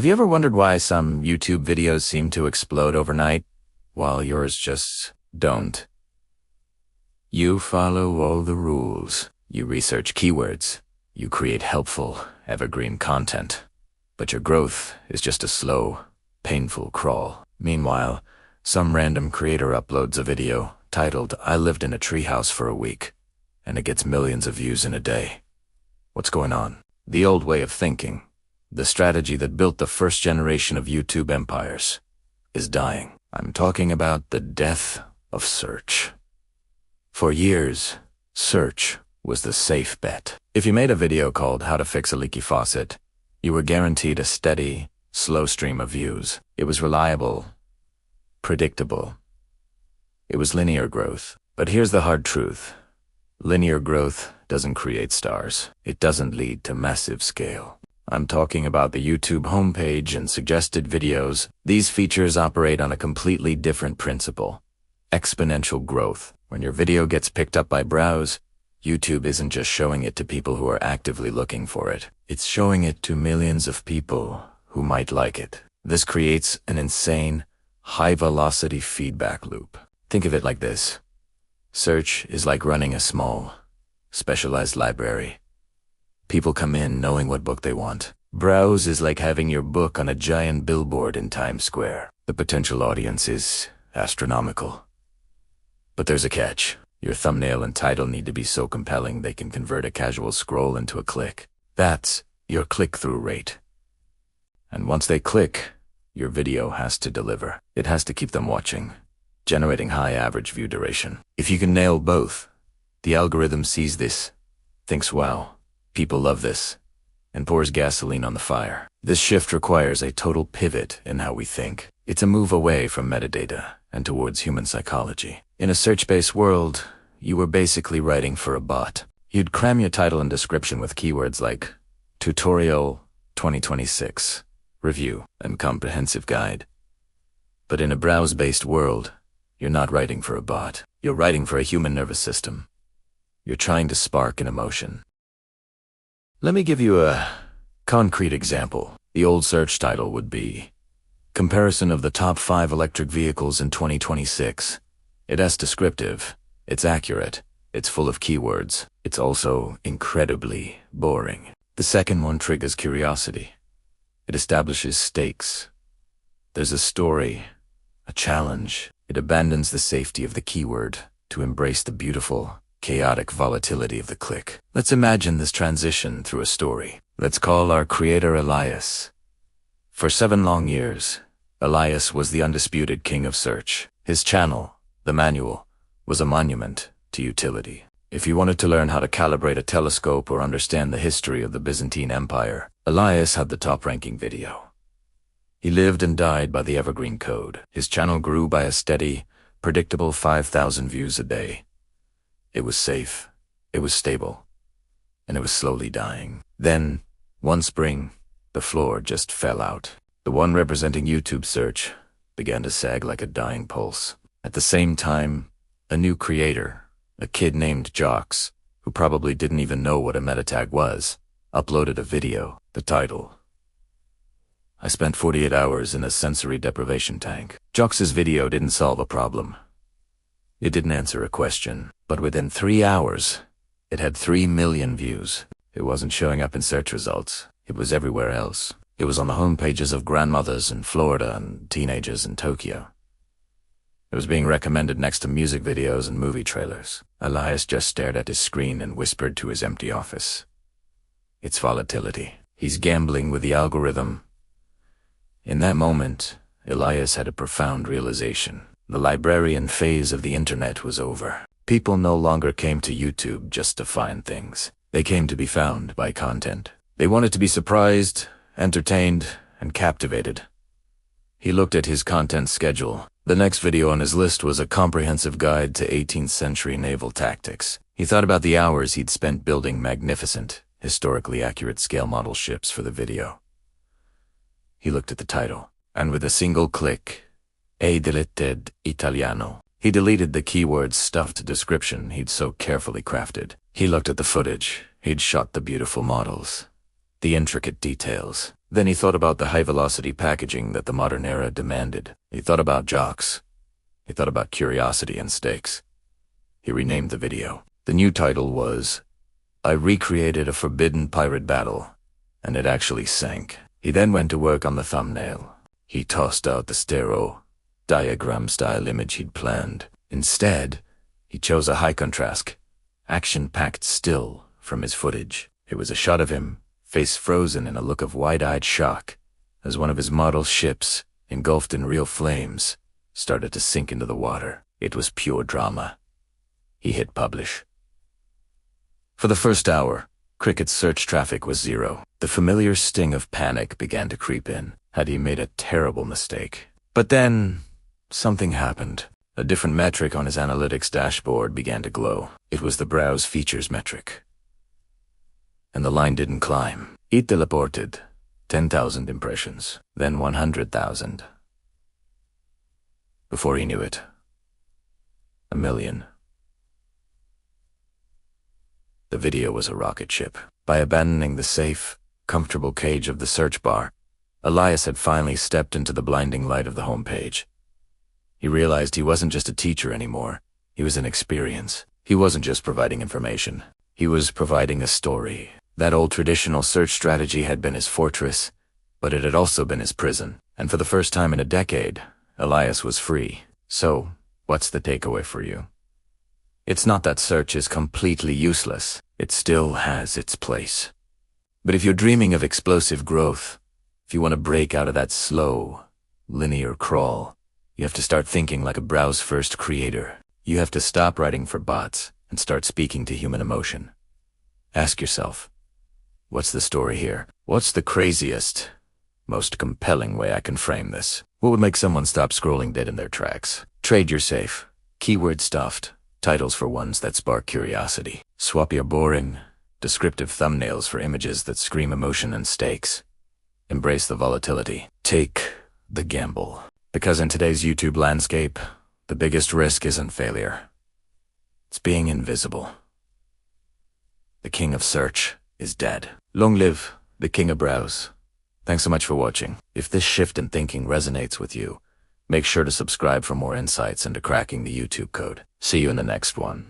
Have you ever wondered why some YouTube videos seem to explode overnight, while yours just don't? You follow all the rules. You research keywords. You create helpful, evergreen content. But your growth is just a slow, painful crawl. Meanwhile, some random creator uploads a video titled, "I lived in a treehouse for a week," and it gets millions of views in a day. What's going on? The old way of thinking, the strategy that built the first generation of YouTube empires, is dying. I'm talking about the death of search. For years, search was the safe bet. If you made a video called "How to Fix a Leaky Faucet," you were guaranteed a steady, slow stream of views. It was reliable, predictable. It was linear growth. But here's the hard truth. Linear growth doesn't create stars. It doesn't lead to massive scale. I'm talking about the YouTube homepage and suggested videos. These features operate on a completely different principle: exponential growth. When your video gets picked up by browse, YouTube isn't just showing it to people who are actively looking for it. It's showing it to millions of people who might like it. This creates an insane, high-velocity feedback loop. Think of it like this. Search is like running a small, specialized library. People come in knowing what book they want. Browse is like having your book on a giant billboard in Times Square. The potential audience is astronomical. But there's a catch. Your thumbnail and title need to be so compelling they can convert a casual scroll into a click. That's your click-through rate. And once they click, your video has to deliver. It has to keep them watching, generating high average view duration. If you can nail both, the algorithm sees this, thinks, "Wow, people love this," and pours gasoline on the fire. This shift requires a total pivot in how we think. It's a move away from metadata and towards human psychology. In a search-based world, you were basically writing for a bot. You'd cram your title and description with keywords like tutorial 2026, review, and comprehensive guide. But in a browse-based world, you're not writing for a bot. You're writing for a human nervous system. You're trying to spark an emotion. Let me give you a concrete example. The old search title would be "Comparison of the top 5 electric vehicles in 2026. It's descriptive, it's accurate, it's full of keywords. It's also incredibly boring. The second one triggers curiosity. It establishes stakes. There's a story, a challenge. It abandons the safety of the keyword to embrace the beautiful, chaotic volatility of the click. Let's imagine this transition through a story. Let's call our creator Elias. For 7 long years, Elias was the undisputed king of search. His channel, The Manual, was a monument to utility. If you wanted to learn how to calibrate a telescope or understand the history of the Byzantine Empire, Elias had the top-ranking video. He lived and died by the evergreen code. His channel grew by a steady, predictable 5,000 views a day. It was safe, it was stable, and it was slowly dying. Then, one spring, the floor just fell out. The one representing YouTube search began to sag like a dying pulse. At the same time, a new creator, a kid named Jocks, who probably didn't even know what a meta tag was, uploaded a video. The title: "I spent 48 hours in a sensory deprivation tank." Jocks' video didn't solve a problem. It didn't answer a question. But within 3 hours, it had 3 million views. It wasn't showing up in search results. It was everywhere else. It was on the homepages of grandmothers in Florida and teenagers in Tokyo. It was being recommended next to music videos and movie trailers. Elias just stared at his screen and whispered to his empty office. It's volatility. He's gambling with the algorithm. In that moment, Elias had a profound realization. The librarian phase of the internet was over. People no longer came to YouTube just to find things. They came to be found by content. They wanted to be surprised, entertained, and captivated. He looked at his content schedule. The next video on his list was a comprehensive guide to 18th century naval tactics. He thought about the hours he'd spent building magnificent, historically accurate scale model ships for the video. He looked at the title, and with a single click, "E deleted Italiano," he deleted the keyword stuffed description he'd so carefully crafted. He looked at the footage. He'd shot the beautiful models, the intricate details, Then he thought about the high-velocity packaging that the modern era demanded. He thought about jocks. He thought about curiosity and stakes. He renamed the video. The new title was, "I recreated a forbidden pirate battle, and it actually sank." He then went to work on the thumbnail. He tossed out the stereo diagram-style image he'd planned. Instead, he chose a high-contrast, action-packed still from his footage. It was a shot of him, face frozen in a look of wide-eyed shock, as one of his model ships, engulfed in real flames, started to sink into the water. It was pure drama. He hit publish. For the first hour, Cricket's search traffic was zero. The familiar sting of panic began to creep in. Had he made a terrible mistake? But then, something happened. A different metric on his analytics dashboard began to glow. It was the browse features metric. And the line didn't climb. It teleported. 10,000 impressions, then 100,000. Before he knew it, 1,000,000. The video was a rocket ship. By abandoning the safe, comfortable cage of the search bar, Elias had finally stepped into the blinding light of the homepage. He realized he wasn't just a teacher anymore. He was an experience. He wasn't just providing information. He was providing a story. That old traditional search strategy had been his fortress, but it had also been his prison. And for the first time in a decade, Elias was free. So, what's the takeaway for you? It's not that search is completely useless. It still has its place. But if you're dreaming of explosive growth, if you want to break out of that slow, linear crawl, you have to start thinking like a browse-first creator. You have to stop writing for bots and start speaking to human emotion. Ask yourself, what's the story here? What's the craziest, most compelling way I can frame this? What would make someone stop scrolling dead in their tracks? Trade your safe, keyword-stuffed titles for ones that spark curiosity. Swap your boring, descriptive thumbnails for images that scream emotion and stakes. Embrace the volatility. Take the gamble. Because in today's YouTube landscape, the biggest risk isn't failure. It's being invisible. The king of search is dead. Long live the king of browse. Thanks so much for watching. If this shift in thinking resonates with you, make sure to subscribe for more insights into cracking the YouTube code. See you in the next one.